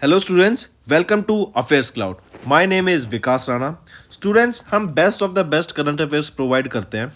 Hello students, welcome to affairs cloud. My name is Vikas Rana. Students, हम best of the best current affairs provide करते हैं।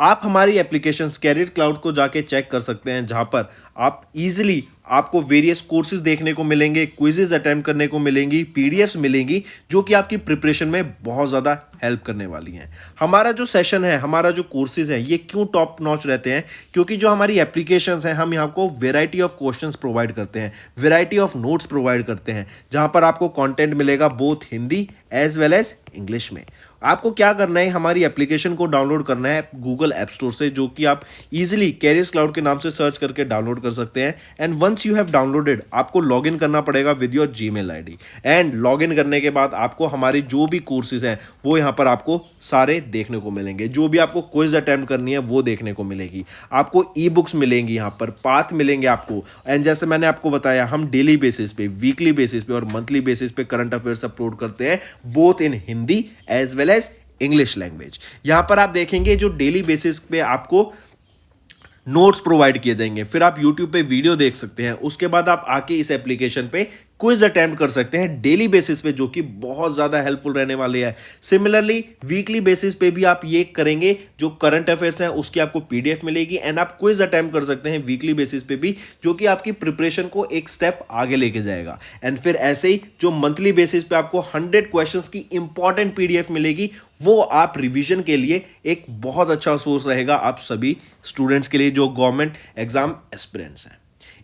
आप हमारी application career cloud को जाके चेक कर सकते हैं, जहां पर आप इजीली आपको वेरियस कोर्सेज देखने को मिलेंगे, क्विजेज अटेम्प्ट करने को मिलेंगी, पीडीएफ्स मिलेंगी जो कि आपकी प्रिपरेशन में बहुत ज़्यादा हेल्प करने वाली हैं। हमारा जो सेशन है, हमारा जो कोर्सेज है, ये क्यों टॉप नॉच रहते हैं? क्योंकि जो हमारी एप्लीकेशंस हैं, हम यहाँ को वेराइटी ऑफ क्वेश्चंस प्रोवाइड करते हैं, वेराइटी ऑफ नोट्स प्रोवाइड करते हैं, जहाँ पर आपको कंटेंट मिलेगा both Hindi as well as English में। आपको क्या करना है, हमारी एप्लीकेशन को डाउनलोड करना है गूगल ऐप स्टोर से, जो कि आप इजीली कैरियर्स क्लाउड के नाम से सर्च करके डाउनलोड कर सकते हैं। And once you have downloaded, आपको लॉगिन करना पड़ेगा with your Gmail ID. And login करने के बाद आपको हमारी जो भी कोर्सेज हैं वो यहाँ पर आपको सारे देखने को मिलेंगे। जो भी आपको क्विज अटेम्प्ट करनी है वो देखने को मिलेगी। आपको ई बुक्स मिलेंगी, यहाँ पर पाथ मिलेंगे आपको। एंड जैसे मैंने आपको बताया, हम डेली बेसिस पे, वीकली बेसिस पे और मंथली बेसिस पे करंट अफेयर्स अपलोड करते हैं, both in Hindi as well as English language. यहां पर आप देखेंगे जो डेली बेसिस पे आपको नोट्स प्रोवाइड किए जाएंगे, फिर आप YouTube पे वीडियो देख सकते हैं, उसके बाद आप आके इस एप्लीकेशन पे क्विज अटेम्प्ट कर सकते हैं डेली बेसिस पे, जो कि बहुत ज़्यादा हेल्पफुल रहने वाले हैं। सिमिलरली वीकली बेसिस पे भी आप ये करेंगे, जो करंट अफेयर्स हैं उसकी आपको पीडीएफ मिलेगी एंड आप क्विज अटेम्प्ट कर सकते हैं वीकली बेसिस पे भी, जो कि आपकी प्रिपरेशन को एक स्टेप आगे लेके जाएगा। एंड फिर ऐसे ही जो मंथली बेसिस पे आपको 100 क्वेश्चंस की इंपॉर्टेंट पीडीएफ मिलेगी, वो आप रिवीजन के लिए एक बहुत अच्छा सोर्स रहेगा आप सभी स्टूडेंट्स के लिए जो गवर्नमेंट एग्जाम एस्पिरेंट्स हैं।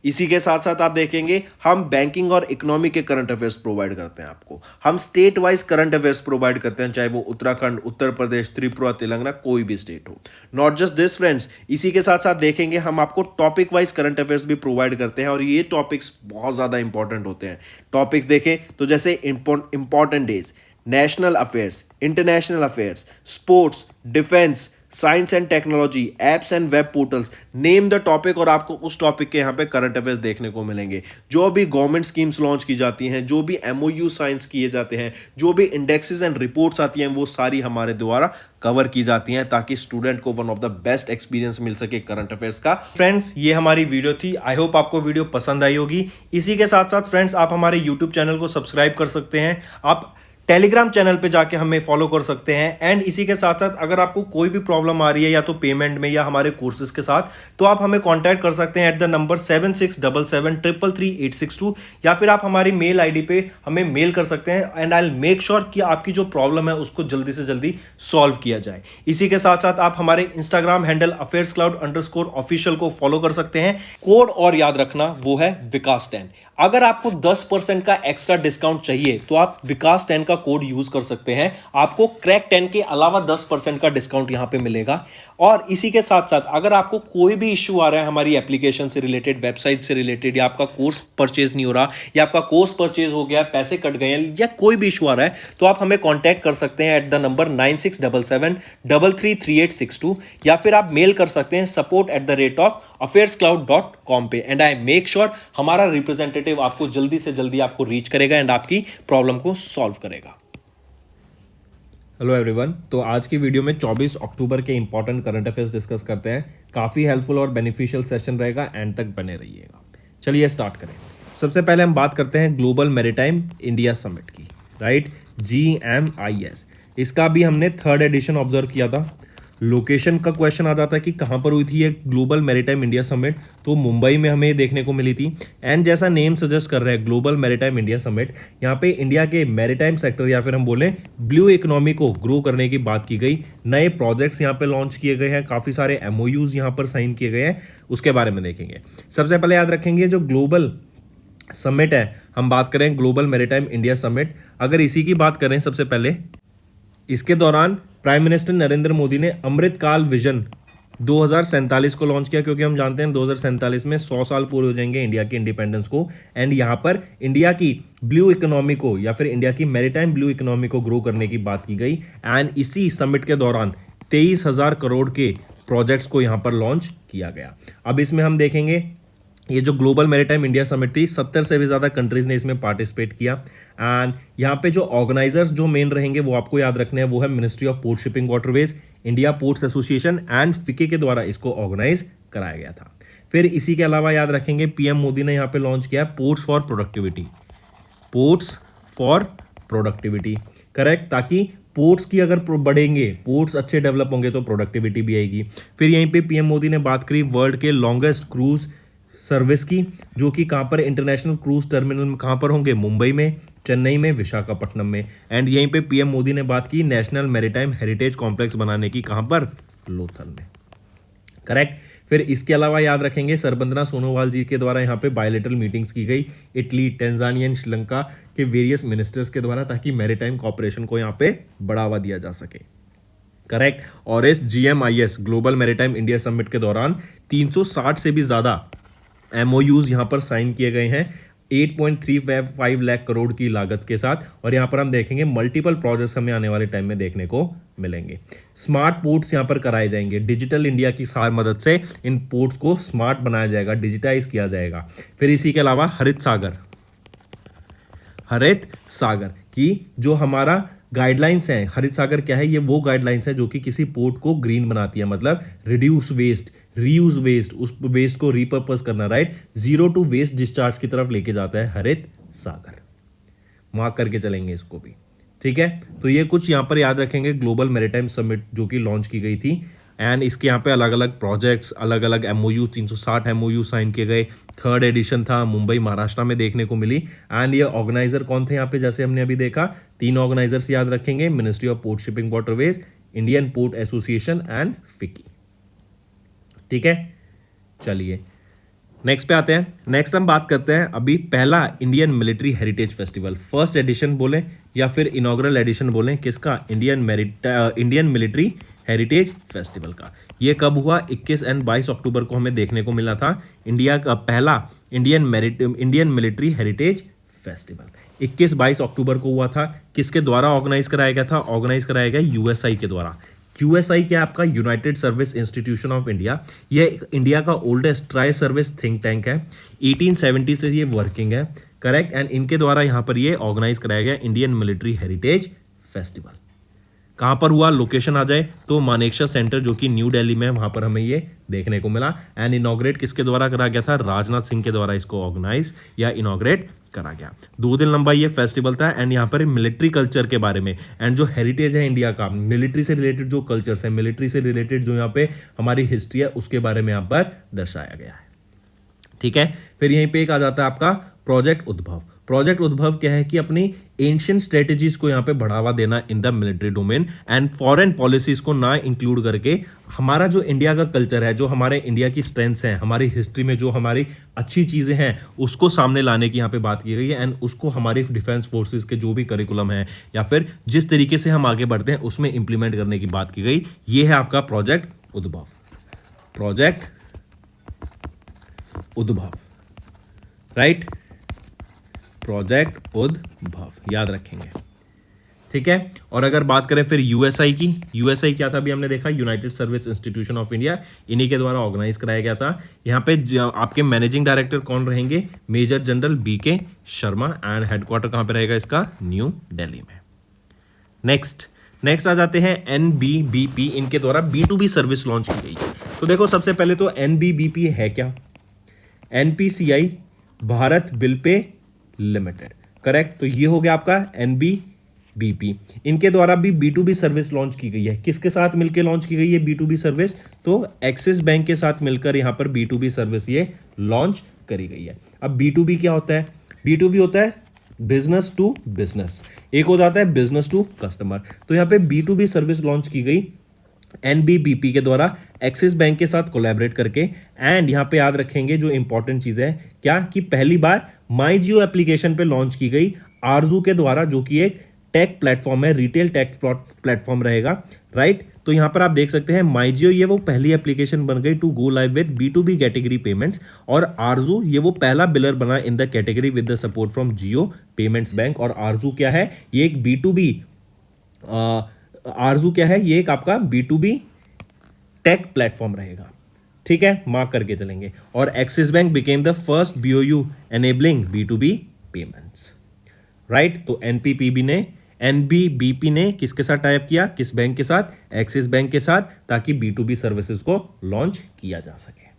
इसी के साथ साथ आप देखेंगे, हम बैंकिंग और इकोनॉमी के करंट अफेयर्स प्रोवाइड करते हैं आपको। हम state wise current affairs provide करते हैं, चाहे वो उत्तराखंड, उत्तर प्रदेश, त्रिपुरा, तेलंगाना, कोई भी स्टेट हो। नॉट जस्ट दिस फ्रेंड्स, इसी के साथ साथ देखेंगे हम आपको टॉपिक वाइज करंट अफेयर्स भी प्रोवाइड करते हैं, और ये टॉपिक्स बहुत ज़्यादा इंपॉर्टेंट होते हैं। टॉपिक्स देखें तो जैसे important days, national affairs, international affairs, sports, defence, science and technology, apps and web portals, name the topic, और आपको उस टॉपिक के यहाँ पे करंट अफेयर्स देखने को मिलेंगे। जो भी गवर्नमेंट स्कीम्स लॉन्च की जाती हैं, जो भी एमओयू साइंस किए जाते हैं, जो भी इंडेक्सेस एंड रिपोर्ट्स आती हैं, वो सारी हमारे द्वारा कवर की जाती हैं, ताकि स्टूडेंट को one of the best experience मिल सके करंट अफेयर्स का। फ्रेंड्स, ये हमारी वीडियो थी। आई होप आपको वीडियो पसंद आई होगी। इसी के साथ साथ फ्रेंड्स, आप हमारे यूट्यूब चैनल को सब्सक्राइब कर सकते हैं, आप टेलीग्राम चैनल पे जाके हमें फॉलो कर सकते हैं। एंड इसी के साथ साथ अगर आपको कोई भी प्रॉब्लम आ रही है, या तो पेमेंट में या हमारे कोर्सेज के साथ, तो आप हमें कांटेक्ट कर सकते हैं एट द नंबर 7677333862, या फिर आप हमारी मेल आईडी पे हमें मेल कर सकते हैं। And I will make sure कि आपकी जो प्रॉब्लम है उसको जल्दी से जल्दी सॉल्व किया जाए। इसी के साथ साथ आप हमारे इंस्टाग्राम हैंडल affairscloud_official को फॉलो कर सकते हैं। कोड और याद रखना, वो है विकास10। अगर आपको 10% का एक्स्ट्रा डिस्काउंट चाहिए तो आप विकास10 का कोड यूज कर सकते हैं, आपको क्रैक 10 के अलावा 10% का डिस्काउंट यहां पे मिलेगा। और इसी के साथ साथ अगर आपको कोई भी इश्यू आ रहा है हमारी एप्लीकेशन से रिलेटेड, वेबसाइट से रिलेटेड, या आपका कोर्स परचेज नहीं हो रहा, या आपका कोर्स परचेज हो गया, पैसे कट गए हैं, या कोई भी इशू आ रहा है, तो आप हमें कॉन्टैक्ट कर सकते हैं एट द नंबर 9677333862, या फिर आप मेल कर सकते हैं support@affairscloud.com पे। एंड आई मेक श्योर हमारा रिप्रेजेंटेटिव आपको जल्दी से जल्दी आपको रीच करेगा एंड आपकी प्रॉब्लम को सॉल्व करेगा। हेलो एवरीवन, तो आज की वीडियो में 24 अक्टूबर के इंपॉर्टेंट करंट अफेयर्स डिस्कस करते हैं। काफ़ी हेल्पफुल और बेनिफिशियल सेशन रहेगा, एंड तक बने रहिएगा। चलिए स्टार्ट करें। सबसे पहले हम बात करते हैं ग्लोबल मैरीटाइम इंडिया समिट की, राइट, GMIS। इसका भी हमने 3rd एडिशन ऑब्जर्व किया था। लोकेशन का क्वेश्चन आ जाता है कि कहाँ पर हुई थी ये ग्लोबल मैरीटाइम इंडिया समिट, तो मुंबई में हमें देखने को मिली थी। एंड जैसा नेम सजेस्ट कर रहा है, ग्लोबल मैरीटाइम इंडिया समिट, यहाँ पे इंडिया के मैरीटाइम सेक्टर, या फिर हम बोलें ब्लू इकोनॉमी को ग्रो करने की बात की गई। नए प्रोजेक्ट्स यहाँ पे लॉन्च किए गए हैं, काफ़ी सारे MOUs यहाँ पर साइन किए गए हैं, उसके बारे में देखेंगे। सबसे पहले याद रखेंगे, जो ग्लोबल समिट है, हम बात करें ग्लोबल मैरीटाइम इंडिया समिट, अगर इसी की बात करें सबसे पहले, इसके दौरान प्राइम मिनिस्टर नरेंद्र मोदी ने अमृतकाल विजन 2047 को लॉन्च किया, क्योंकि हम जानते हैं 2047 में 100 साल पूरे हो जाएंगे इंडिया की इंडिपेंडेंस को। एंड यहाँ पर इंडिया की ब्लू इकोनॉमी को, या फिर इंडिया की मैरीटाइम ब्लू इकोनॉमी को ग्रो करने की बात की गई। एंड इसी समिट के दौरान 23,000 करोड़ के प्रोजेक्ट्स को यहाँ पर लॉन्च किया गया। अब इसमें हम देखेंगे, ये जो ग्लोबल मैरीटाइम इंडिया समिट थी, 70 से भी ज़्यादा कंट्रीज़ ने इसमें पार्टिसिपेट किया। एंड यहाँ पे जो ऑर्गेनाइजर्स जो मेन रहेंगे वो आपको याद रखने हैं, वो है ministry of port shipping waterways, India ports association and FICCI के द्वारा इसको ऑर्गेनाइज कराया गया था। फिर इसी के अलावा याद रखेंगे, PM मोदी ने यहाँ पे लॉन्च किया ports for productivity. Ports for productivity, correct, ताकि पोर्ट्स की अगर बढ़ेंगे, पोर्ट्स अच्छे डेवलप होंगे तो प्रोडक्टिविटी भी आएगी। फिर यहीं पे पीएम मोदी ने बात करी वर्ल्ड के लॉन्गेस्ट क्रूज सर्विस की, जो कि कहाँ पर इंटरनेशनल क्रूज टर्मिनल में कहाँ पर होंगे, मुंबई में, चेन्नई में, विशाखापट्टनम में। एंड यहीं पे पीएम मोदी ने बात की नेशनल मैरीटाइम हेरिटेज कॉम्प्लेक्स बनाने की, कहाँ पर, लोथल में, करेक्ट। फिर इसके अलावा याद रखेंगे सरबंदना सोनोवाल जी के द्वारा यहाँ पे बायलेटरल मीटिंग्स की गई इटली, टैंजानिया एंड श्रीलंका के वेरियस मिनिस्टर्स के द्वारा, ताकि मैरीटाइम कॉपरेशन को यहाँ पे बढ़ावा दिया जा सके, करेक्ट। और इस GMIS global maritime India summit के दौरान 360 से भी ज्यादा MOUs यहाँ पर साइन किए गए हैं 8.35 लाख करोड़ की लागत के साथ। और यहाँ पर हम देखेंगे मल्टीपल प्रोजेक्ट्स हमें आने वाले टाइम में देखने को मिलेंगे। स्मार्ट पोर्ट्स यहाँ पर कराए जाएंगे, डिजिटल इंडिया की मदद से इन पोर्ट्स को स्मार्ट बनाया जाएगा, डिजिटाइज किया जाएगा। फिर इसी के अलावा हरित सागर की जो हमारा गाइडलाइंस है, हरित सागर क्या है, ये वो गाइडलाइंस है जो कि किसी पोर्ट को ग्रीन बनाती है, मतलब रिड्यूस वेस्ट, रीयूज वेस्ट, उस वेस्ट को रिपर्पस करना, right, zero to waste discharge की तरफ लेके जाता है हरित सागर। मार्क करके चलेंगे इसको भी, ठीक है। तो ये कुछ यहाँ पर याद रखेंगे ग्लोबल मैरीटाइम समिट जो कि लॉन्च की गई थी। एंड इसके यहाँ पे अलग अलग प्रोजेक्ट्स, अलग अलग MOU, 360 MOU साइन किए गए। 3rd एडिशन था, मुंबई महाराष्ट्र में देखने को मिली। एंड ये ऑर्गेनाइजर कौन थे यहाँ पे, जैसे हमने अभी देखा 3 ऑर्गेनाइजर्स याद रखेंगे, ministry of port shipping waterways, Indian port association and FICCI, ठीक है। चलिए नेक्स्ट पे आते हैं। नेक्स्ट हम बात करते हैं अभी पहला Indian military heritage festival, first edition बोले या फिर इनॉग्रल एडिशन बोले, किसका, इंडियन मिलिट्री हेरिटेज फेस्टिवल का। ये कब हुआ, 21 एंड 22 अक्टूबर को हमें देखने को मिला था इंडिया का पहला इंडियन मिलिट्री हेरिटेज फेस्टिवल 21-22 अक्टूबर को हुआ था। किसके द्वारा ऑर्गेनाइज कराया गया था, ऑर्गेनाइज कराया गया USI के द्वारा। QSI क्या है आपका, United service institution of India. ये इंडिया का oldest tri service think tank है, 1870 से ये वर्किंग है, करेक्ट। एंड इनके द्वारा यहाँ पर ये ऑर्गेनाइज कराया गया इंडियन मिलिट्री हेरिटेज फेस्टिवल। कहाँ पर हुआ, लोकेशन आ जाए तो मानेकशा सेंटर जो कि न्यू दिल्ली में है, वहां पर हमें ये देखने को मिला। एंड इनॉग्रेट किसके द्वारा करा गया था, राजनाथ सिंह के द्वारा इसको ऑर्गेनाइज या इनॉग्रेट करा गया। 2 दिन लंबा ये फेस्टिवल था। एंड यहाँ पर मिलिट्री कल्चर के बारे में एंड जो हेरिटेज है इंडिया का, मिलिट्री से रिलेटेड जो कल्चर्स है, मिलिट्री से रिलेटेड जो यहाँ पे हमारी हिस्ट्री है, उसके बारे में यहाँ पर दर्शाया गया है, ठीक है। फिर यहीं पे एक आ जाता है आपका प्रोजेक्ट उद्भव। प्रोजेक्ट उद्भव क्या है कि अपनी एंशियंट स्ट्रेटेजीज को यहाँ पे बढ़ावा देना in the military domain and foreign policies को ना इंक्लूड करके हमारा जो इंडिया का कल्चर है, जो हमारे इंडिया की स्ट्रेंथ्स हैं, हमारी हिस्ट्री में जो हमारी अच्छी चीजें हैं, उसको सामने लाने की यहाँ पे बात की गई है। एंड उसको हमारी डिफेंस फोर्सेज के जो भी करिकुलम है या फिर जिस तरीके से हम आगे बढ़ते हैं उसमें इंप्लीमेंट करने की बात की गई। ये है आपका प्रोजेक्ट उद्भव, प्रोजेक्ट उद्भव, राइट, प्रोजेक्ट उद्भव याद रखेंगे, ठीक है। और अगर बात करें फिर USI की, USI क्या था अभी हमने देखा, United service institution of India, इन्हीं के द्वारा ऑर्गेनाइज कराया गया था। यहाँ पे आपके मैनेजिंग डायरेक्टर कौन रहेंगे, major general BK Sharma. And headquarter कहाँ पे रहेगा इसका, न्यू दिल्ली में। नेक्स्ट आ जाते हैं NBBP, इनके द्वारा B2B सर्विस लॉन्च की गई। तो देखो सबसे पहले तो NBBP है क्या, NPCI Bharat bill pay limited, correct. तो ये हो गया आपका NBBP। इनके द्वारा भी B2B सर्विस लॉन्च की गई है। किसके साथ मिलकर लॉन्च की गई है B2B सर्विस, तो एक्सिस बैंक के साथ मिलकर यहां पर B2B सर्विस ये लॉन्च करी गई है। अब B2B क्या होता है, B2B होता है बिजनेस टू बिजनेस, एक हो जाता है बिजनेस टू कस्टमर। तो यहां पे B2B सर्विस लॉन्च की गई NBBP के द्वारा एक्सिस बैंक के साथ कोलैबोरेट करके। एंड यहां पे याद रखेंगे जो इंपॉर्टेंट चीज है क्या, कि पहली बार माई जियो एप्लीकेशन पे लॉन्च की गई आरजू के द्वारा, जो कि एक टेक प्लेटफॉर्म है, रिटेल टेक प्लेटफॉर्म रहेगा, राइट। तो यहां पर आप देख सकते हैं माई जियो ये वो पहली एप्लीकेशन बन गई to go live with B2B category payments, और आरजू ये वो पहला बिलर बना in the category with the support from Jio payments bank. और आरजू क्या है, ये एक B2B आरजू क्या है, ये एक आपका B2B टेक प्लेटफॉर्म रहेगा, ठीक है, मार्क करके चलेंगे। और axis bank became the first BOU enabling B2B payments, right. तो NBBP ने किसके साथ टाइप किया, किस बैंक के साथ, एक्सिस बैंक के साथ, ताकि B2B सर्विसेज को लॉन्च किया जा सके।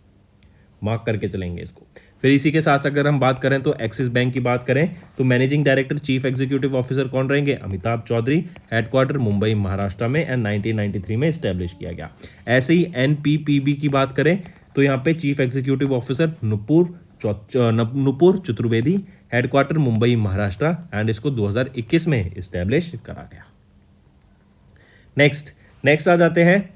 मार्क करके चलेंगे इसको। फिर इसी के साथ अगर हम बात करें तो एक्सिस बैंक की बात करें तो managing director chief executive officer कौन रहेंगे? अमिताभ चौधरी। हेडक्वार्टर मुंबई महाराष्ट्र में एंड 1993 में इस्टेब्लिश किया गया। ऐसे ही एनपीपीबी की बात करें तो यहाँ पे chief executive officer Nupur Chaturvedi. Headquarter Mumbai Maharashtra and इसको 2021 में इस्टेब्लिश करा गया। नेक्स्ट आ जाते हैं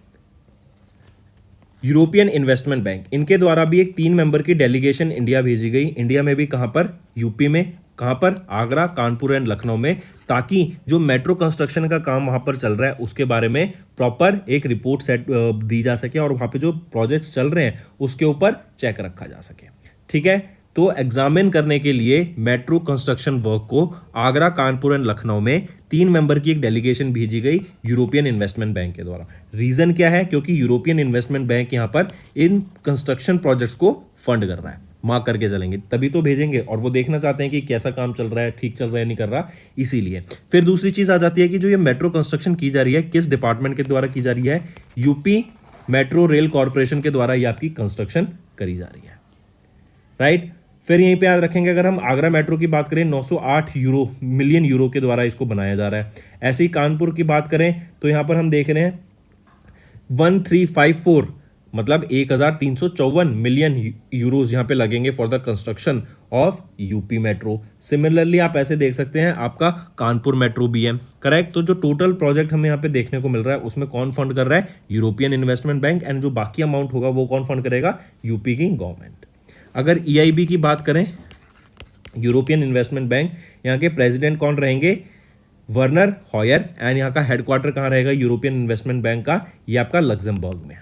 यूरोपियन इन्वेस्टमेंट बैंक। इनके द्वारा भी एक 3 मेंबर की डेलीगेशन इंडिया भेजी गई। इंडिया में भी कहां पर? यूपी में। कहां पर? आगरा, कानपुर एंड लखनऊ में, ताकि जो मेट्रो कंस्ट्रक्शन का काम वहां पर चल रहा है उसके बारे में प्रॉपर एक रिपोर्ट सेट दी जा सके और वहां पे जो प्रोजेक्ट्स चल रहे हैं उसके ऊपर चेक रखा जा सके। ठीक है, तो एग्जामिन करने के लिए मेट्रो कंस्ट्रक्शन वर्क को आगरा, कानपुर एंड लखनऊ में 3 मेंबर की एक डेलीगेशन भेजी गई यूरोपियन इन्वेस्टमेंट बैंक के द्वारा। रीजन क्या है? क्योंकि यूरोपियन इन्वेस्टमेंट बैंक यहां पर इन कंस्ट्रक्शन प्रोजेक्ट्स को फंड कर रहा है। मार्क करके चलेंगे तभी तो भेजेंगे, और वो देखना चाहते हैं कि कैसा काम चल रहा है, ठीक चल रहा है नहीं कर रहा, इसीलिए। फिर दूसरी चीज आ जाती है कि जो ये मेट्रो कंस्ट्रक्शन की जा रही है किस डिपार्टमेंट के द्वारा की जा रही है? यूपी मेट्रो रेल कॉर्पोरेशन के द्वारा ये आपकी कंस्ट्रक्शन करी जा रही है। राइट। फिर यहीं पे याद रखेंगे अगर हम आगरा मेट्रो की बात करें 908 मिलियन यूरो के द्वारा इसको बनाया जा रहा है। ऐसे ही कानपुर की बात करें तो यहां पर हम देख रहे हैं 1354 मतलब 1354 मिलियन यूरोज यहां पे लगेंगे for the construction of UP metro. Similarly आप ऐसे देख सकते हैं आपका कानपुर मेट्रो भी है। करेक्ट। तो जो टोटल प्रोजेक्ट हमें यहाँ पे देखने को मिल रहा है उसमें कौन फंड कर रहा है? European investment bank. एंड जो बाकी अमाउंट होगा वो कौन फंड करेगा? यूपी की गवर्नमेंट। अगर ईआईबी की बात करें यूरोपियन इन्वेस्टमेंट बैंक, यहाँ के प्रेसिडेंट कौन रहेंगे? वर्नर हॉयर। एंड यहाँ का हेडक्वार्टर कहाँ रहेगा यूरोपियन इन्वेस्टमेंट बैंक का? ये आपका लग्जमबर्ग में।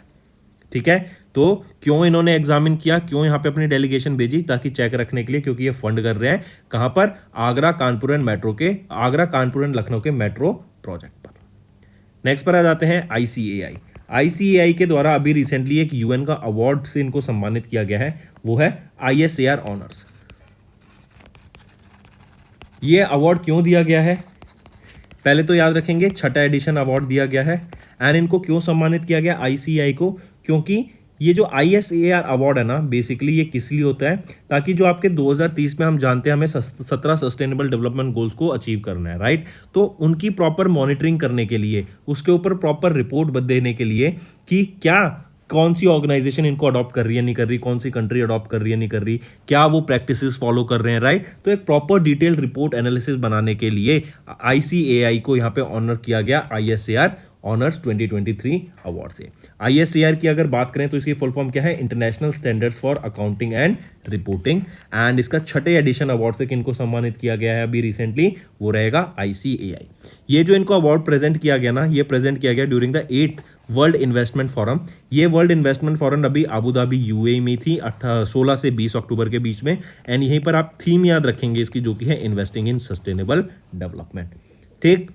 ठीक है, तो क्यों इन्होंने एग्जामिन किया, क्यों यहाँ पे अपनी डेलीगेशन भेजी? ताकि चेक रखने के लिए, क्योंकि ये फंड कर रहे हैं कहां पर? आगरा, कानपुर एंड लखनऊ के मेट्रो प्रोजेक्ट पर। नेक्स्ट पर आ जाते हैं आईसीएआई। आईसीएआई के द्वारा अभी रिसेंटली एक यूएन का अवार्ड से इनको सम्मानित किया गया है, वो है आईएसएआर ऑनर्स। ये अवार्ड क्यों दिया गया है? पहले तो याद रखेंगे 6ठा एडिशन अवार्ड दिया गया है। एंड इनको क्यों सम्मानित किया गया आईसीएआई को? क्योंकि ये जो आईएसएआर अवार्ड है ना, बेसिकली ये किस लिए होता है? ताकि जो आपके 2030 में हम जानते हैं हमें 17 सस्टेनेबल डेवलपमेंट गोल्स को अचीव करना है, राइट? तो उनकी प्रॉपर मॉनिटरिंग करने के लिए, उसके ऊपर प्रॉपर रिपोर्ट देने के लिए कि क्या कौन सी ऑर्गेनाइजेशन इनको अडॉप्ट कर रही है नहीं कर रही, कौन सी कंट्री अडॉप्ट कर रही है नहीं कर रही, क्या वो प्रैक्टिसेस फॉलो कर रहे हैं, राइट? तो एक प्रॉपर डिटेल्ड रिपोर्ट एनालिसिस बनाने के लिए आईसीएआई को यहाँ पे ऑनर किया गया आईएसएआर ऑनर्स 2023 अवार्ड से। आईएसएआर की अगर बात करें तो इसकी फुल फॉर्म क्या है? International standards for accounting and reporting. And इसका 6ठे एडिशन अवार्ड से किनको सम्मानित किया गया है अभी रिसेंटली? वो रहेगा आईसीएआई। ये जो इनको अवार्ड प्रेजेंट किया गया ना, ये प्रेजेंट किया गया during the 8th world investment forum. ये वर्ल्ड इन्वेस्टमेंट फोरम अभी अबू धाबी यूएई में थी 16 से 20 अक्टूबर के बीच में। एंड यहीं पर आप थीम याद रखेंगे इसकी, जो कि है इन्वेस्टिंग इन सस्टेनेबल डेवलपमेंट। ठीक।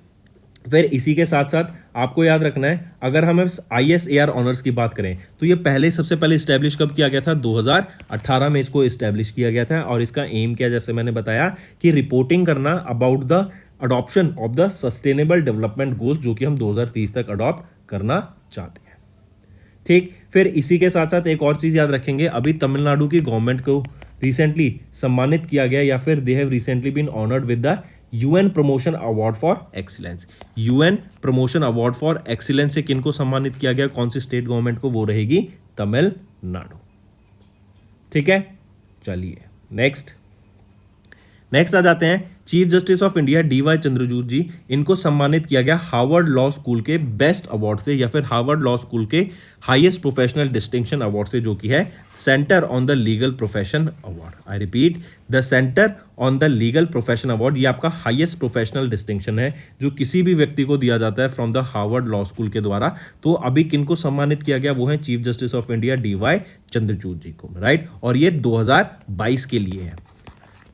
फिर इसी के साथ साथ आपको याद रखना है, अगर हम आईएसएआर ऑनर्स की बात करें तो ये सबसे पहले इस्टेब्लिश कब किया गया था? 2018 में इसको इस्टेब्लिश किया गया था। और इसका एम क्या, जैसे मैंने बताया कि रिपोर्टिंग करना about the adoption of the sustainable development goals, जो कि हम 2030 तक अडॉप्ट करना चाहते हैं। ठीक। फिर इसी के साथ साथ एक और चीज याद रखेंगे, अभी तमिलनाडु की गवर्नमेंट को रिसेंटली सम्मानित किया गया, या फिर they have recently been honoured with the UN promotion award for excellence. UN promotion award for excellence से किनको सम्मानित किया गया? कौन सी स्टेट गवर्नमेंट को? वो रहेगी तमिलनाडु। ठीक है, चलिए नेक्स्ट आ जाते हैं chief justice of India DY Chandrachud ji. इनको सम्मानित किया गया हार्वर्ड लॉ स्कूल के बेस्ट अवार्ड से, या फिर हार्वर्ड लॉ स्कूल के हाईएस्ट प्रोफेशनल डिस्टिंक्शन अवार्ड से, जो कि है centre on the legal profession award. I repeat, the centre on the legal profession award. ये आपका हाईएस्ट प्रोफेशनल डिस्टिंक्शन है जो किसी भी व्यक्ति को दिया जाता है from the Harvard law school के द्वारा। तो अभी किनको सम्मानित किया गया? वो है chief justice of India DY Chandrachud ji को, राइट? और ये 2022 के लिए है।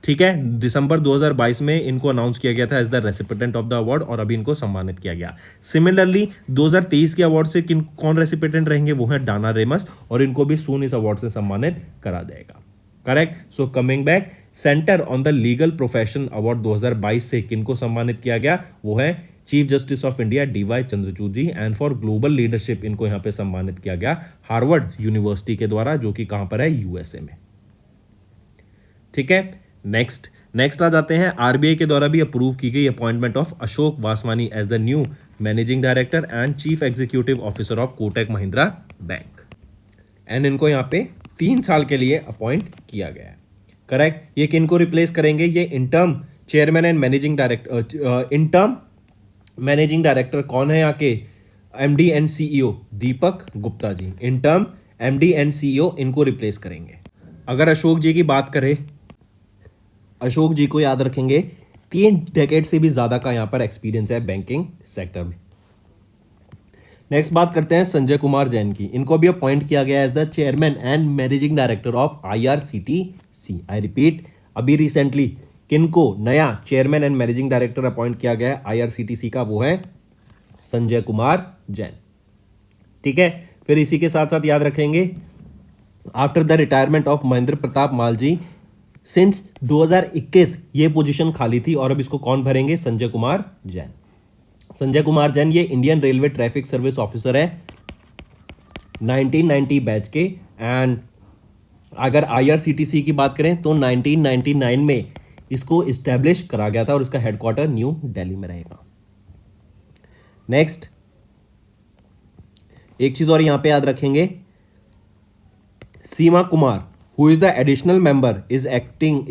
ठीक है, दिसंबर 2022 में इनको अनाउंस किया गया था as the recipient of the award, और अभी इनको सम्मानित किया गया। सिमिलरली 2023 के अवार्ड से कौन रेसिपिटेंट रहेंगे? वो है डाना रेमस, और इनको भी सून इस अवार्ड से सम्मानित करा जाएगा। Correct. So coming back, centre on the legal profession award 2022 से किनको सम्मानित किया गया? वो है chief justice of India DY Chandrachud ji. And for global leadership इनको यहाँ पे सम्मानित किया गया हार्वर्ड यूनिवर्सिटी के द्वारा, जो कि कहां पर है? यूएसए में। ठीक है। नेक्स्ट आ जाते हैं, आरबीआई के द्वारा भी अप्रूव की गई appointment of Ashok Vaswani as the new managing director and chief executive officer of Kotak Mahindra bank. And इनको यहाँ पे 3 साल के लिए अपॉइंट किया गया है। करेक्ट। ये किनको रिप्लेस करेंगे? ये interim chairman and managing director, interim managing director कौन है यहाँ के? MD and CEO Deepak Gupta ji, interim MD and CEO, इनको रिप्लेस करेंगे। अगर अशोक जी की बात करें, अशोक जी को याद रखेंगे 3 डेकेड से भी ज्यादा का यहाँ पर एक्सपीरियंस है बैंकिंग सेक्टर में। नेक्स्ट बात करते हैं संजय कुमार जैन की। इनको भी अपॉइंट किया गया as the chairman and managing director of IRCTC. I repeat, अभी रिसेंटली किनको नया chairman and managing director appoint किया गया है आईआरसीटीसी का? वो है संजय कुमार जैन। ठीक है। फिर इसी के साथ साथ याद रखेंगे, after the retirement of Mahendra Pratap Mall ji, since 2021 ये पोजीशन खाली थी और अब इसको कौन भरेंगे? संजय कुमार जैन। संजय कुमार जैन ये Indian railway traffic service officer है 1990 बैच के। एंड अगर आईआरसीटीसी की बात करें तो 1999 में इसको इस्टेब्लिश करा गया था और इसका हेडक्वार्टर न्यू दिल्ली में रहेगा। नेक्स्ट, एक चीज और यहां पे याद रखेंगे, Seema Kumar who is the additional member is acting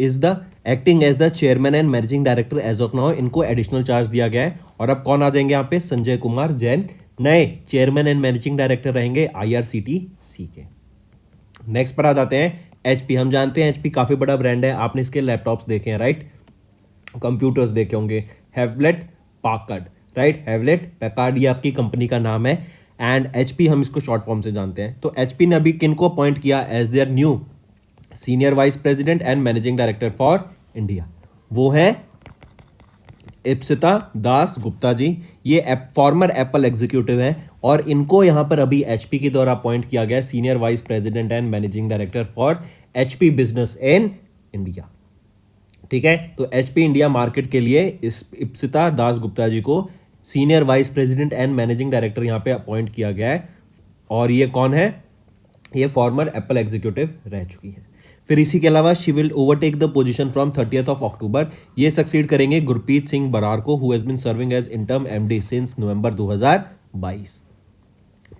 as the chairman and managing director as of now. इनको एडिशनल चार्ज दिया गया है और अब कौन आ जाएंगे यहाँ पे? संजय कुमार जैन नए चेयरमैन एंड मैनेजिंग डायरेक्टर रहेंगे आईआरसीटीसी के। नेक्स्ट पर आ जाते हैं एचपी। हम जानते हैं एचपी काफी बड़ा ब्रांड है, आपने इसके लैपटॉप्स देखे हैं, राइट? कंप्यूटर्स देखे होंगे, Hewlett Packard, right? Hewlett Packard ये आपकी कंपनी का नाम है एंड एचपी हम इसको शॉर्ट फॉर्म से जानते हैं। तो एचपी ने अभी किनको अपॉइंट किया as their new senior vice president and managing director for India? वो है इप्सिता दास गुप्ता जी। ये फॉर्मर एप्पल एग्जीक्यूटिव है और इनको यहां पर अभी एचपी के द्वारा अपॉइंट किया गया senior vice president and managing director for HP business in India. ठीक है। तो एचपी इंडिया मार्केट के लिए इस इप्सिता दास गुप्ता जी को senior vice president and managing director यहां पे अपॉइंट किया गया है और ये कौन है? ये फॉर्मर एप्पल एग्जीक्यूटिव रह चुकी है। फिर इसी के अलावा she will overtake the position from 30th of October। ये सक्सीड करेंगे गुरप्रीत सिंह बरार को, who has been serving as interim MD since November 2022।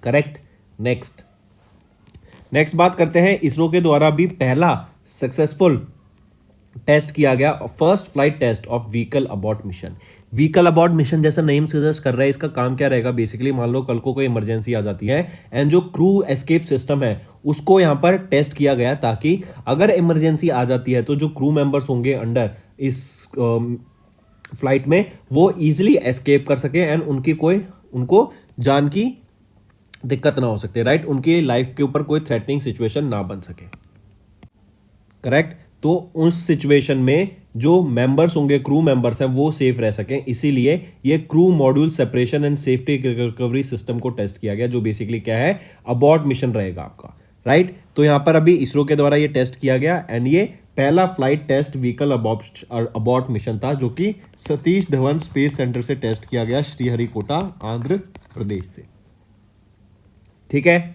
Correct. Next बात करते हैं, इसरो के द्वारा भी पहला सक्सेसफुल टेस्ट किया गया, first flight test of vehicle abort mission. Vehicle abort mission जैसा नेम सजेस्ट कर रहा है, इसका काम क्या रहेगा? बेसिकली मान लो कल को कोई इमरजेंसी आ जाती है एंड जो क्रू एस्केप सिस्टम है उसको यहां पर टेस्ट किया गया ताकि अगर इमरजेंसी आ जाती है तो जो क्रू मेंबर्स होंगे अंडर इस फ्लाइट में वो इजिली एस्केप कर सके एंड उनको जान की दिक्कत ना हो सकते, राइट? उनकी लाइफ के ऊपर कोई थ्रेटनिंग सिचुएशन ना बन सके। करेक्ट। तो उस सिचुएशन में जो मेंबर्स होंगे, क्रू मेंबर्स हैं, वो सेफ रह सकें, इसीलिए ये crew module separation and safety recovery system को टेस्ट किया गया, जो बेसिकली क्या है? अबॉर्ट मिशन रहेगा आपका, राइट? तो यहां पर अभी इसरो के द्वारा ये टेस्ट किया गया एंड ये पहला flight test vehicle abort mission था जो कि सतीश धवन स्पेस सेंटर से टेस्ट किया गया, श्रीहरिकोटा आंध्र प्रदेश से। ठीक है।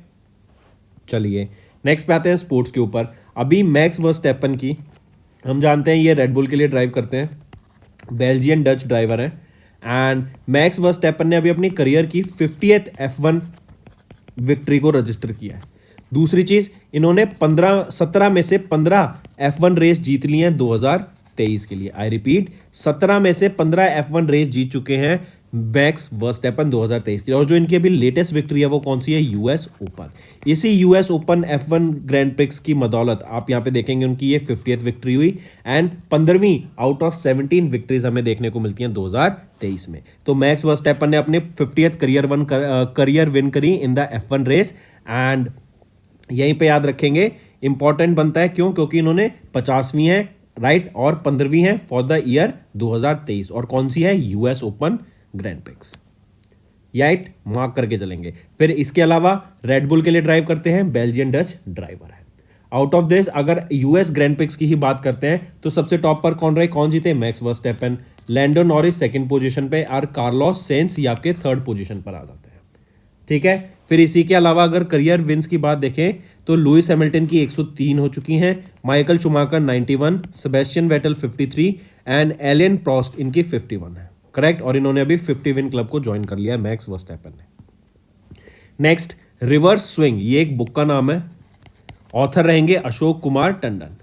चलिए नेक्स्ट पे आते हैं स्पोर्ट्स के ऊपर। अभी मैक्स वर्स्टैपन की हम जानते हैं ये रेडबुल के लिए ड्राइव करते हैं, बेल्जियन डच ड्राइवर हैं एंड मैक्स वर्स्टैपन ने अभी अपनी करियर की 50th F1 विक्ट्री को रजिस्टर किया है। दूसरी चीज, इन्होंने 17 में से 15 F1 रेस जीत ली हैं 2023 के लिए। आई रिपीट, 17 में से 15 F1 रेस जीत चुके हैं मैक्स वर्स्टैपन 2023 की। और जो इनकी अभी लेटेस्ट विक्ट्री है वो कौन सी है? US open. इसी US open F1 grand prix की बदौलत आप यहाँ पे देखेंगे उनकी ये 50th विक्ट्री हुई एंड 15वीं आउट ऑफ 17 विक्ट्रीज हमें देखने को मिलती हैं 2023 में। तो मैक्स वर्स्टैपन ने अपने 50th करियर विन करी in the F1 race and यहीं पे याद रखेंगे इंपॉर्टेंट बनता है, क्यों? क्योंकि इन्होंने 50वीं है, राइट, और 15वीं है फॉर द ईयर 2023 और कौन सी है? US open grand prix, right? Mark करके चलेंगे। फिर इसके अलावा रेडबुल के लिए ड्राइव करते हैं, बेल्जियन डच ड्राइवर है। आउट ऑफ दिस अगर यूएस ग्रैंड प्रिक्स की ही बात करते हैं तो सबसे टॉप पर कौन रहे, कौन जीते? Max Verstappen. Lando Norris second position पे और कार्लोस सेंस ये आपके थर्ड पोजीशन पर आ जाते हैं। ठीक है। फिर इसी के अलावा अगर करियर विंस की बात देखें तो लुइस हैमिल्टन की 103 हो चुकी हैं, Michael Schumacher 91, Sebastian Vettel 53 and Alain Prost इनकी 51 है। करेक्ट, और इन्होंने अभी 50 विन क्लब को ज्वाइन कर लिया है मैक्स वर्स्टैपन ने। नेक्स्ट, रिवर्स स्विंग, ये एक बुक का नाम है, ऑथर रहेंगे अशोक कुमार टंडन।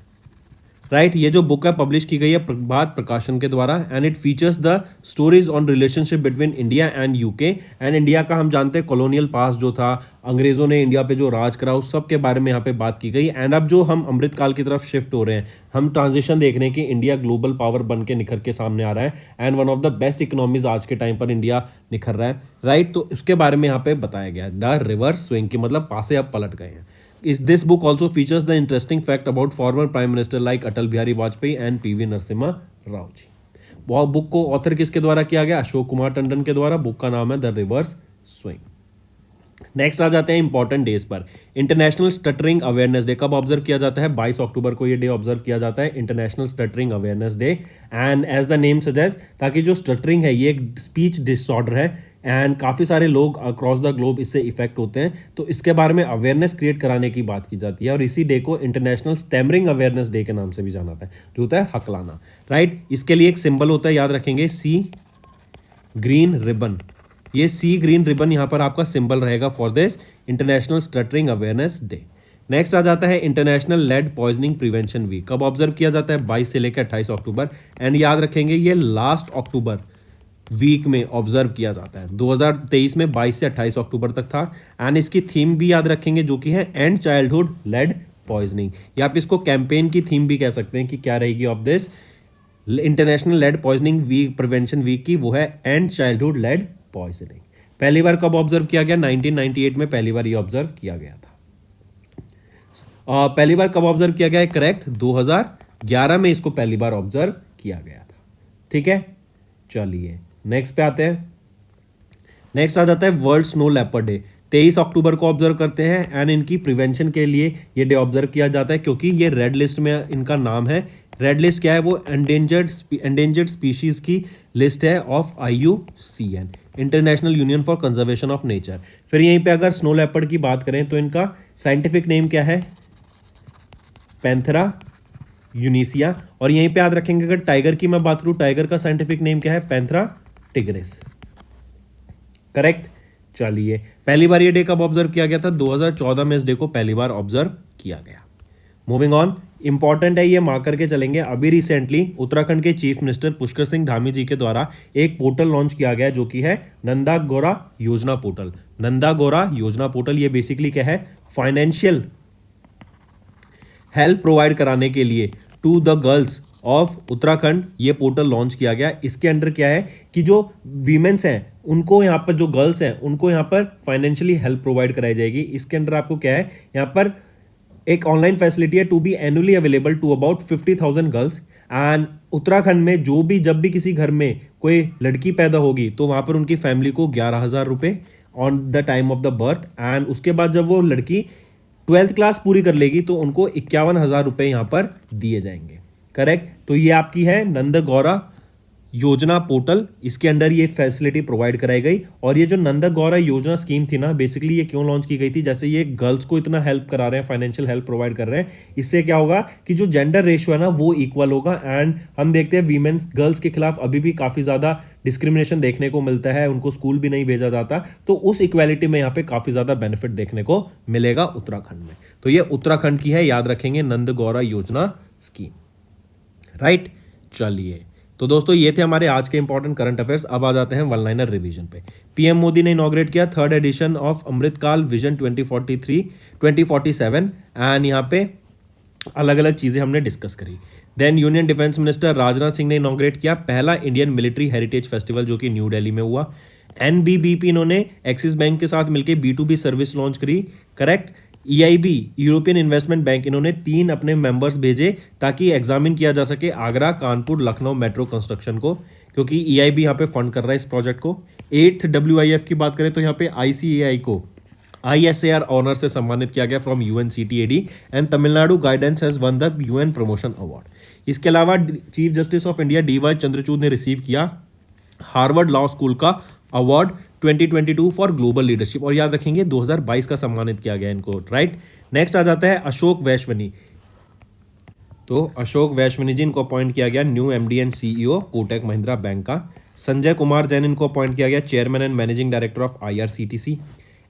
राइट, ये जो बुक है पब्लिश की गई है प्रभात प्रकाशन के द्वारा and it features the stories on relationship between India and UK and India का हम जानते हैं कॉलोनियल पास जो था, अंग्रेजों ने इंडिया पे जो राज करा उस सब के बारे में यहाँ पे बात की गई। एंड अब जो हम अमृतकाल की तरफ शिफ्ट हो रहे हैं, हम ट्रांजिशन देख रहे हैं कि इंडिया ग्लोबल पावर बन के निखर के सामने आ रहा है and one of the best economies आज के टाइम पर इंडिया निखर रहा है। राइट, तो उसके बारे में यहाँ पे बताया गया है। द रिवर्स स्विंग की मतलब पासे अब पलट गए हैं। This book also features the interesting fact about former prime minister like Atal Bihari Vajpayee and PV Narasimha Rao जी। वो बुक को ऑथर किसके द्वारा किया गया? अशोक कुमार टंडन के द्वारा। बुक का नाम है द रिवर्स स्विंग। नेक्स्ट आ जाते हैं इंपॉर्टेंट डेज पर। इंटरनेशनल स्टटरिंग अवेयरनेस डे कब ऑब्जर्व किया जाता है? 22 अक्टूबर को ये डे ऑब्जर्व किया जाता है, international stuttering awareness day. And as the name suggest, ताकि जो स्टटरिंग है ये एक स्पीच डिसऑर्डर है एंड काफ़ी सारे लोग अक्रॉस द ग्लोब इससे इफेक्ट होते हैं, तो इसके बारे में अवेयरनेस क्रिएट कराने की बात की जाती है। और इसी डे को इंटरनेशनल स्टैमरिंग अवेयरनेस डे के नाम से भी जाना जाता है, जो होता है हकलाना। राइट, इसके लिए एक सिंबल होता है, याद रखेंगे, सी ग्रीन रिबन। ये सी ग्रीन रिबन यहाँ पर आपका सिंबल रहेगा for this international stuttering awareness day. Next आ जाता है international lead poisoning prevention week. कब ऑब्जर्व किया जाता है? 22 से लेकर 28 अक्टूबर। एंड याद रखेंगे ये लास्ट अक्टूबर वीक में ऑब्जर्व किया जाता है। 2023 में 22 से 28 अक्टूबर तक था। एंड इसकी थीम भी याद रखेंगे जो कि है एंड चाइल्डहुड लेड पॉइजनिंग, या आप इसको कैंपेन की थीम भी कह सकते हैं कि क्या रहेगी of this international lead poisoning week, prevention week की, वो है एंड चाइल्डहुड लेड पॉइजनिंग। पहली बार कब ऑब्जर्व किया गया? 1998 में पहली बार ये ऑब्जर्व किया गया था। पहली बार कब ऑब्जर्व किया गया है? करेक्ट, 2011 में इसको पहली बार ऑब्जर्व किया गया था। ठीक है, चलिए नेक्स्ट पे आते हैं। नेक्स्ट आ जाता है world snow leopard day. 23 October को ऑब्जर्व करते हैं एंड इनकी प्रिवेंशन के लिए ये डे ऑब्जर्व किया जाता है, क्योंकि ये रेड लिस्ट में इनका नाम है। रेड लिस्ट क्या है? वो एंडेंजर्ड स्पीशीज की लिस्ट है of IUCN, international union for conservation of nature. फिर यहीं पे अगर स्नो लेपर्ड की बात करें तो इनका साइंटिफिक नेम क्या है? पैंथेरा यूनिसिया। और यहीं पे याद रखेंगे अगर टाइगर की मैं बात करूं, टाइगर का साइंटिफिक नेम क्या है? Panthera tigris. करेक्ट, चलिए पहली बार ये डे कब ऑब्जर्व किया गया था? 2014 में इस डे को पहली बार ऑब्जर्व किया गया। मूविंग ऑन, इंपॉर्टेंट है, ये मार्क करके चलेंगे। अभी रिसेंटली उत्तराखंड के चीफ मिनिस्टर पुष्कर सिंह धामी जी के द्वारा एक पोर्टल लॉन्च किया गया जो कि है नंदा गौरा योजना पोर्टल। नंदा गौरा योजना पोर्टल ये बेसिकली क्या है? फाइनेंशियल हेल्प प्रोवाइड कराने के लिए to the girls of Uttarakhand ये पोर्टल लॉन्च किया गया। इसके अंडर क्या है कि जो वीमेंस हैं उनको यहाँ पर, जो गर्ल्स हैं उनको यहाँ पर फाइनेंशियली हेल्प प्रोवाइड कराई जाएगी। इसके अंडर आपको क्या है, यहाँ पर एक ऑनलाइन फैसिलिटी है to be annually available to about 50,000 girls. And Uttarakhand में जो भी, जब भी किसी घर में कोई लड़की पैदा होगी तो वहाँ पर उनकी फैमिली को 11,000 रुपये on the time of the birth. And उसके बाद जब वो लड़की 12th क्लास पूरी कर लेगी तो उनको 51,000 रुपये यहाँ पर दिए जाएंगे। करेक्ट, तो ये आपकी है नंद गौरा योजना पोर्टल, इसके अंडर ये फैसिलिटी प्रोवाइड कराई गई। और ये जो नंद गौरा योजना स्कीम थी ना, बेसिकली ये क्यों लॉन्च की गई थी? जैसे ये गर्ल्स को इतना हेल्प करा रहे हैं, फाइनेंशियल हेल्प प्रोवाइड कर रहे हैं, इससे क्या होगा कि जो जेंडर रेशियो है ना वो इक्वल होगा। एंड हम देखते हैं वीमेन्स, गर्ल्स के खिलाफ अभी भी काफ़ी ज़्यादा डिस्क्रिमिनेशन देखने को मिलता है, उनको स्कूल भी नहीं भेजा जाता, तो उस इक्वालिटी में यहाँ पे काफ़ी ज़्यादा बेनिफिट देखने को मिलेगा उत्तराखंड में। तो ये उत्तराखंड की है, याद रखेंगे, नंद गौरा योजना स्कीम। राइट, चलिए तो दोस्तों ये थे हमारे आज के इंपॉर्टेंट करंट अफेयर्स। अब आ जाते हैं वन लाइनर रिवीजन पे। पीएम मोदी ने इनॉग्रेट किया 3rd edition of Amritkaal vision 2047 and यहाँ पे अलग अलग चीज़ें हमने डिस्कस करी। Then union defence minister Rajnath Singh ने इनॉग्रेट किया पहला इंडियन मिलिट्री हेरिटेज फेस्टिवल जो कि न्यू दिल्ली में हुआ। NBBP इन्होंने एक्सिस बैंक के साथ मिलकर B2B सर्विस लॉन्च करी। Correct, EIB European investment bank इन्होंने 3 अपने मेंबर्स भेजे ताकि एग्जामिन किया जा सके आगरा, कानपुर, लखनऊ मेट्रो कंस्ट्रक्शन को, क्योंकि EIB यहाँ पे फंड कर रहा है इस प्रोजेक्ट को। 8th WIF की बात करें तो यहाँ पे ICAI को ISAR ऑनर से सम्मानित किया गया from UNCTAD and Tamil Nadu guidance has one the UN promotion award. इसके अलावा chief justice of India DY Chandrachud ने रिसीव किया हार्वर्ड लॉ स्कूल का अवार्ड 2022 फॉर ग्लोबल लीडरशिप, और याद रखेंगे 2022 का सम्मानित किया गया इनको, राइट। नेक्स्ट आ जाता है अशोक वैश्वनी। तो अशोक वैश्वनी जी इनको अपॉइंट किया गया new MD and CEO Kotak Mahindra bank का। संजय कुमार जैन इनको अपॉइंट किया गया chairman and managing director of IRCTC.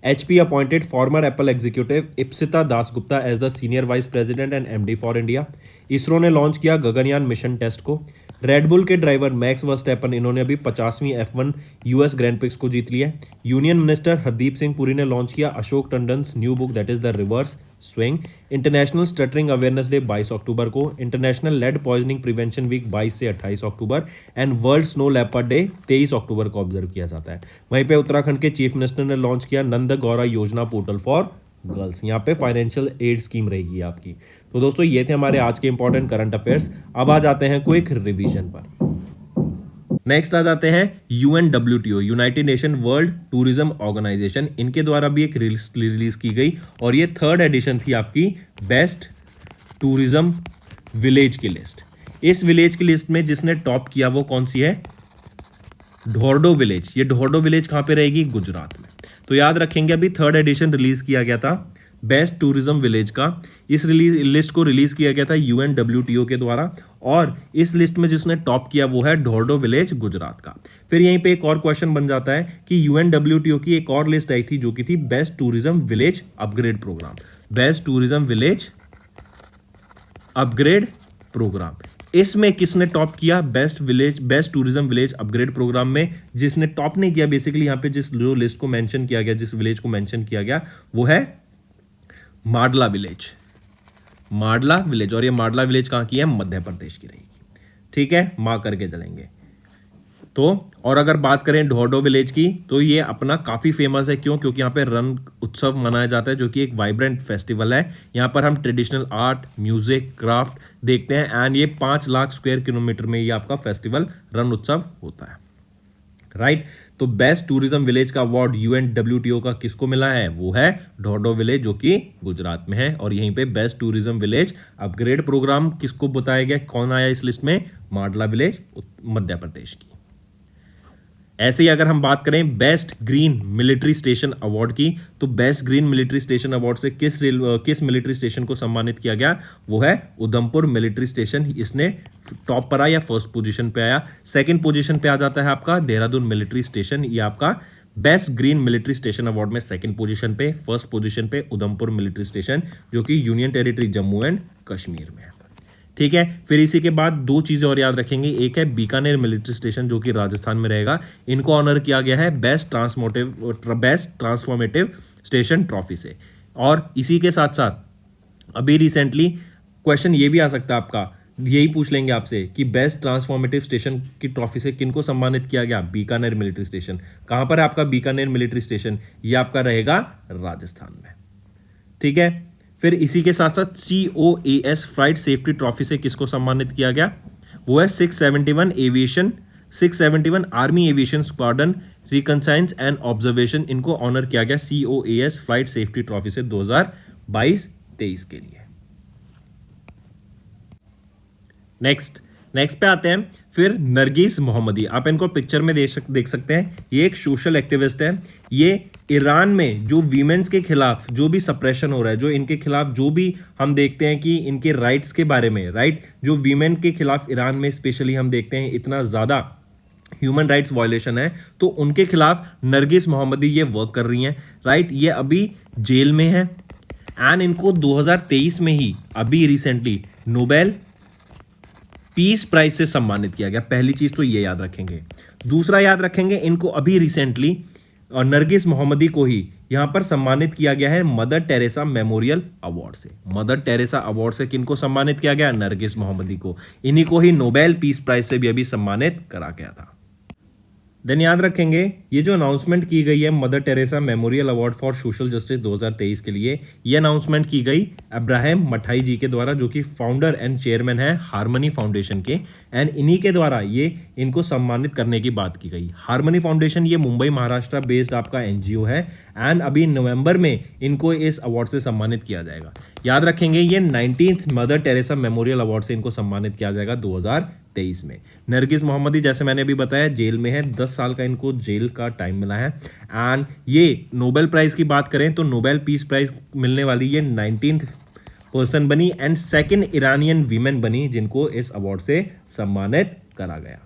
HP appointed former Apple executive Ipsita Dasgupta as the senior vice president and MD for India. ISRO ने लॉन्च किया गगनयान मिशन टेस्ट को। रेडबुल के ड्राइवर मैक्स वर्स्टैपन इन्होंने अभी 50वीं F1 US ग्रैंड प्रिक्स को जीत लिया। Union minister Hardeep Singh Puri ने लॉन्च किया Ashok Tandon new book that is the reverse swing. International stuttering awareness day 22 October को। International lead poisoning prevention week 22 से 28 October and world snow leopard day 23 October को observe किया जाता है। वहीं पे उत्तराखंड के चीफ मिनिस्टर ने लॉन्च किया नंद गौरा योजना पोर्टल फॉर गर्ल्स। यहाँ पे फाइनेंशियल एड स्कीम रहेगी आपकी। तो दोस्तों ये थे हमारे आज के इंपॉर्टेंट करंट अफेयर्स। अब आ जाते हैं क्विक रिवीजन पर। नेक्स्ट आ जाते हैं UNWTO, united nation world tourism organisation, इनके द्वारा भी एक रिलीज की गई और ये 3rd एडिशन थी आपकी बेस्ट टूरिज्म विलेज की लिस्ट। इस विलेज की लिस्ट में जिसने टॉप किया वो कौन सी है? ढोरडो विलेज। ये ढोरडो विलेज कहाँ पे रहेगी? गुजरात में। तो याद रखेंगे अभी 3rd एडिशन रिलीज किया गया था बेस्ट टूरिज्म विलेज का। इस लिस्ट को रिलीज किया गया था UNWTO के द्वारा और इस लिस्ट में जिसने टॉप किया वो है ढोरडो विलेज गुजरात का। फिर यहीं पे एक और क्वेश्चन बन जाता है कि UNWTO की एक और लिस्ट आई थी जो कि थी best tourism village upgrade programme. Best tourism village upgrade programme, इसमें किसने टॉप किया? Best tourism village upgrade programme में जिसने टॉप नहीं किया, बेसिकली यहाँ पे जो लिस्ट को मेंशन किया गया, जिस विलेज को मेंशन किया गया वो है माडला विलेज। माडला विलेज, और ये माडला विलेज कहाँ की है? मध्य प्रदेश की रहेगी। ठीक है, मार्क करके चलेंगे। तो और अगर बात करें ढोरडो विलेज की तो ये अपना काफ़ी फेमस है। क्यों? क्योंकि यहाँ पे रन उत्सव मनाया जाता है जो कि एक वाइब्रेंट फेस्टिवल है। यहाँ पर हम ट्रेडिशनल आर्ट, म्यूजिक, क्राफ्ट देखते हैं एंड ये 5 लाख स्क्वायर किलोमीटर में ये आपका फेस्टिवल रन उत्सव होता है, राइट। तो बेस्ट टूरिज्म विलेज का अवार्ड UNWTO का किसको मिला है? वो है ढोरडो विलेज जो कि गुजरात में है। और यहीं पे best tourism village upgrade programme किसको बताया गया? कौन आया इस लिस्ट में? माडला विलेज मध्य प्रदेश की। ऐसे ही अगर हम बात करें best green military station award की तो best green military station award से किस मिलिट्री स्टेशन को सम्मानित किया गया? वो है उधमपुर मिलिट्री स्टेशन। इसने टॉप पर आया या फर्स्ट पोजीशन पे आया? सेकंड पोजीशन पे आ जाता है आपका देहरादून मिलिट्री स्टेशन। ये आपका best green military station award में सेकंड पोजीशन पे। फर्स्ट पोजीशन पे उधमपुर मिलिट्री स्टेशन जो कि union territory Jammu and Kashmir में है। ठीक है, फिर इसी के बाद 2 चीजें और याद रखेंगे। एक है बीकानेर मिलिट्री स्टेशन जो कि राजस्थान में रहेगा। इनको ऑनर किया गया है बेस्ट ट्रांसफॉर्मेटिव स्टेशन ट्रॉफी से। और इसी के साथ साथ अभी रिसेंटली क्वेश्चन ये भी आ सकता है आपका, यही पूछ लेंगे आपसे कि बेस्ट ट्रांसफॉर्मेटिव स्टेशन की ट्रॉफी से किनको सम्मानित किया गया? Bikaner military station. कहां पर है आपका बीकानेर मिलिट्री स्टेशन? ये आपका रहेगा राजस्थान में। ठीक है, फिर इसी के साथ साथ COAS फ्लाइट सेफ्टी ट्रॉफी से किसको सम्मानित किया गया? वो है 671 army aviation squadron reconnaissance and observation. इनको ऑनर किया गया COAS फ्लाइट सेफ्टी ट्रॉफी से 2022-23 के लिए। नेक्स्ट पे आते हैं फिर नरगिस मोहम्मदी। आप इनको पिक्चर में देख सकते हैं। ये एक सोशल एक्टिविस्ट है। ये ईरान में जो वीमेंस के खिलाफ जो भी सप्रेशन हो रहा है, जो इनके खिलाफ जो भी हम देखते हैं कि इनके राइट्स के बारे में, राइट, जो वीमेन के खिलाफ ईरान में स्पेशली हम देखते हैं इतना ज़्यादा ह्यूमन राइट्स वायलेशन है, तो उनके खिलाफ नरगिस मोहम्मदी ये वर्क कर रही हैं, राइट। ये अभी जेल में है एंड इनको 2023 में ही अभी रिसेंटली नोबेल पीस प्राइज से सम्मानित किया गया। पहली चीज तो ये याद रखेंगे। दूसरा याद रखेंगे, इनको अभी रिसेंटली और नरगिस मोहम्मदी को ही यहां पर सम्मानित किया गया है मदर टेरेसा मेमोरियल अवार्ड से। मदर टेरेसा अवार्ड से किनको सम्मानित किया गया? नरगिस मोहम्मदी को। इन्हीं को ही नोबेल पीस प्राइज से भी अभी सम्मानित करा गया था। देन याद रखेंगे ये जो अनाउंसमेंट की गई है mother Teresa memorial award for social justice 2023 के लिए, ये अनाउंसमेंट की गई अब्राहम मठाई जी के द्वारा जो कि फाउंडर एंड चेयरमैन है हार्मनी फाउंडेशन के। एंड इन्हीं के द्वारा ये इनको सम्मानित करने की बात की गई। हार्मनी फाउंडेशन ये मुंबई महाराष्ट्र बेस्ड आपका NGO है एंड अभी नवंबर में इनको इस अवार्ड से सम्मानित किया जाएगा। याद रखेंगे ये 19th mother Teresa memorial award से इनको सम्मानित किया जाएगा 2023 2023 में। नरगिस मोहम्मदी जैसे मैंने अभी बताया जेल में है, 10 साल का इनको जेल का टाइम मिला है। एंड ये नोबेल प्राइज़ की बात करें तो नोबेल पीस प्राइज़ मिलने वाली ये 19th पर्सन बनी एंड सेकेंड ईरानियन वीमेन बनी जिनको इस अवार्ड से सम्मानित करा गया।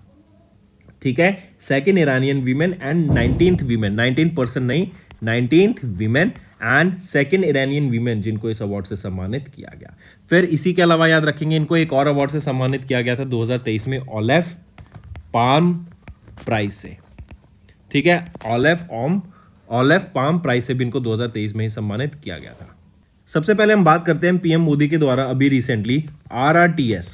ठीक है, second Iranian women and 19th women, 19 person नहीं, 19th women and second Iranian women जिनको इस अवार्ड से सम्मानित किया गया। फिर इसी के अलावा याद रखेंगे इनको एक और अवार्ड से सम्मानित किया गया था 2023 में, ओलेफ पाम प्राइज से। ठीक है, ओलेफ पाम प्राइज से भी इनको 2023 में ही सम्मानित किया गया था। सबसे पहले हम बात करते हैं पीएम मोदी के द्वारा अभी recently RRTS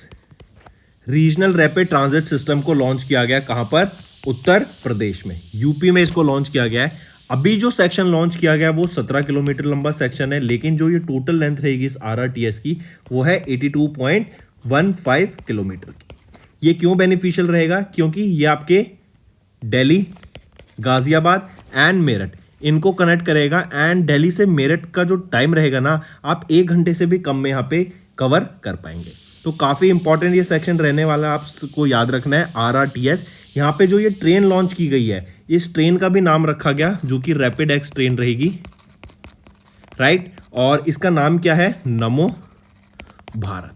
regional rapid transit system को लॉन्च किया गया। कहां पर? उत्तर प्रदेश में, यूपी में इसको लॉन्च किया गया है। अभी जो सेक्शन लॉन्च किया गया वो 17 किलोमीटर लंबा सेक्शन है, लेकिन जो ये टोटल लेंथ रहेगी इस RRTS की वो है 82.15 किलोमीटर की। ये क्यों बेनिफिशियल रहेगा? क्योंकि ये आपके दिल्ली, गाजियाबाद एंड मेरठ इनको कनेक्ट करेगा। एंड दिल्ली से मेरठ का जो टाइम रहेगा ना, आप 1 घंटे से भी कम में यहाँ पे कवर कर पाएंगे। तो काफ़ी इंपॉर्टेंट ये सेक्शन रहने वाला, आपको याद रखना है RRTS। यहाँ पे जो ये ट्रेन लॉन्च की गई है, इस ट्रेन का भी नाम रखा गया जो कि रैपिड एक्स ट्रेन रहेगी, राइट। और इसका नाम क्या है? नमो भारत।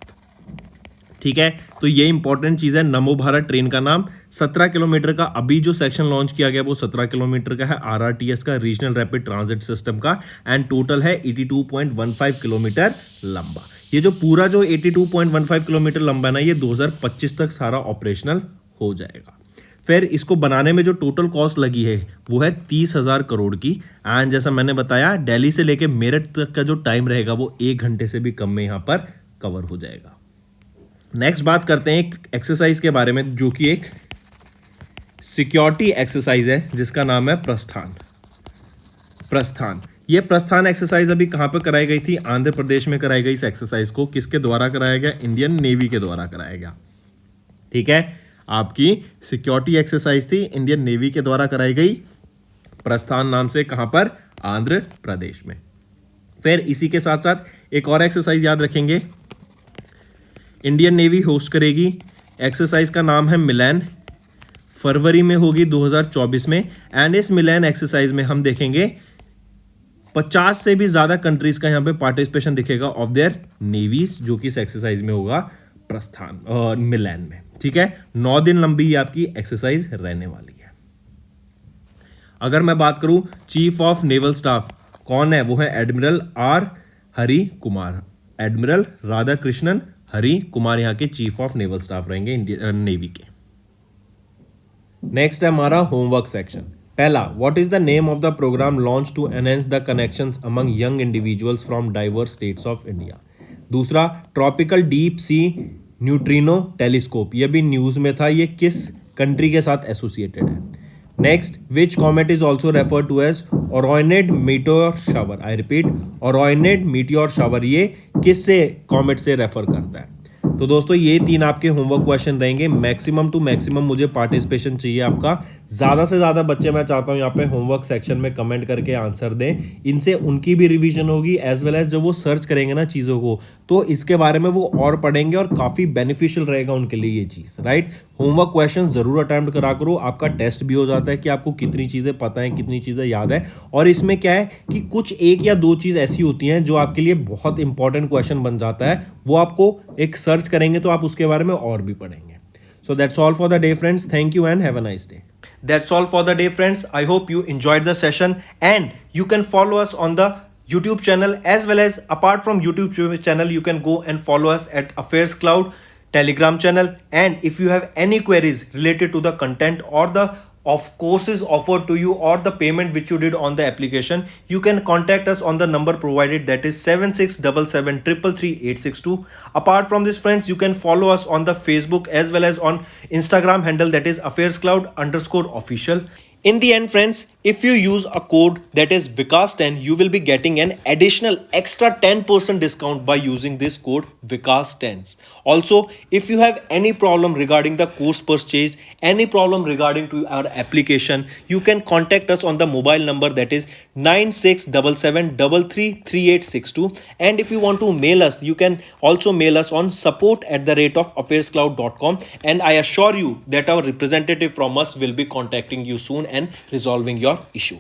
ठीक है, तो ये इंपॉर्टेंट चीज़ है, नमो भारत ट्रेन का नाम। 17 किलोमीटर का अभी जो सेक्शन लॉन्च किया गया वो 17 किलोमीटर का है RRTS का, रीजनल रैपिड ट्रांजिट सिस्टम का। एंड टोटल है 82.15 किलोमीटर लंबा। ये जो पूरा जो 82.15 किलोमीटर लंबा है ना, ये 2025 तक सारा ऑपरेशनल हो जाएगा। फिर इसको बनाने में जो टोटल कॉस्ट लगी है वो है 30,000 करोड़ की। एंड जैसा मैंने बताया दिल्ली से लेके मेरठ तक का जो टाइम रहेगा वो 1 घंटे से भी कम में यहाँ पर कवर हो जाएगा। नेक्स्ट बात करते हैं एक एक्सरसाइज के बारे में जो कि एक सिक्योरिटी एक्सरसाइज है जिसका नाम है प्रस्थान। ये प्रस्थान एक्सरसाइज अभी कहाँ पर कराई गई थी? आंध्र प्रदेश में कराई गई। इस एक्सरसाइज को किसके द्वारा कराया गया? इंडियन नेवी के द्वारा कराया गया। ठीक है, आपकी सिक्योरिटी एक्सरसाइज थी, इंडियन नेवी के द्वारा कराई गई, प्रस्थान नाम से। कहां पर? आंध्र प्रदेश में। फिर इसी के साथ साथ एक और एक्सरसाइज याद रखेंगे, इंडियन नेवी होस्ट करेगी। एक्सरसाइज का नाम है मिलन, फरवरी में होगी 2024 में। एंड इस मिलन एक्सरसाइज में हम देखेंगे 50 से भी ज्यादा कंट्रीज का यहां पे पार्टिसिपेशन दिखेगा ऑफ देयर नेवीज, जो कि इस एक्सरसाइज में होगा प्रस्थान और मिलन में। ठीक है, 9 दिन लंबी ये आपकी एक्सरसाइज रहने वाली है। अगर मैं बात करूं चीफ ऑफ नेवल स्टाफ कौन है, वो है admiral R Hari Kumar. Admiral Radhakrishnan Hari Kumar यहाँ के चीफ ऑफ नेवल स्टाफ रहेंगे इंडियन नेवी के। नेक्स्ट है हमारा होमवर्क सेक्शन। पहला, what is the name of the programme launch to enhance the connections among young individuals from diverse states of India. दूसरा, tropical deep sea neutrino telescope, ये भी news में था, ये किस कंट्री के साथ एसोसिएटेड है। Next, which comet is also refer to as Orionid meteor shower. I repeat, Orionid meteor shower, ये किससे कॉमेट से रेफर करता है? तो दोस्तों ये 3 आपके होमवर्क क्वेश्चन रहेंगे। मैक्सिमम टू मैक्सिमम मुझे पार्टिसिपेशन चाहिए आपका, ज़्यादा से ज़्यादा बच्चे मैं चाहता हूँ यहाँ पे होमवर्क सेक्शन में कमेंट करके आंसर दें। इनसे उनकी भी रिवीजन होगी, एज वेल एज जब वो सर्च करेंगे ना चीज़ों को तो इसके बारे में वो और पढ़ेंगे और काफ़ी बेनिफिशियल रहेगा उनके लिए ये चीज़, राइट। होमवर्क क्वेश्चन जरूर अटेम्प्ट करा करो, आपका टेस्ट भी हो जाता है कि आपको कितनी चीज़ें पता है, कितनी चीज़ें याद है। और इसमें क्या है कि कुछ 1 या 2 चीज़ ऐसी होती हैं जो आपके लिए बहुत इंपॉर्टेंट क्वेश्चन बन जाता है, वो आपको एक सर्च करेंगे तो आप उसके बारे में और भी पढ़ेंगे। So that's all for the day, friends. Thank you and have a nice day. That's all for the day, friends. I hope you enjoyed the session and you can follow us on the YouTube channel, as well as apart from YouTube channel, you can go and follow us at Affairs Cloud Telegram channel. And if you have any queries related to the content or the of courses offered to you or the payment which you did on the application, you can contact us on the number provided, that is 7677333862. Apart from this, friends, you can follow us on the Facebook as well as on Instagram handle, that is affairscloud_official. In the end, friends, if you use a code that is Vikas10, you will be getting an additional extra 10% discount by using this code Vikas10. Also, if you have any problem regarding the course purchase, any problem regarding to our application, you can contact us on the mobile number that is 9677333862. And if you want to mail us, you can also mail us on support@affairscloud.com, and I assure you that our representative from us will be contacting you soon and resolving your issue.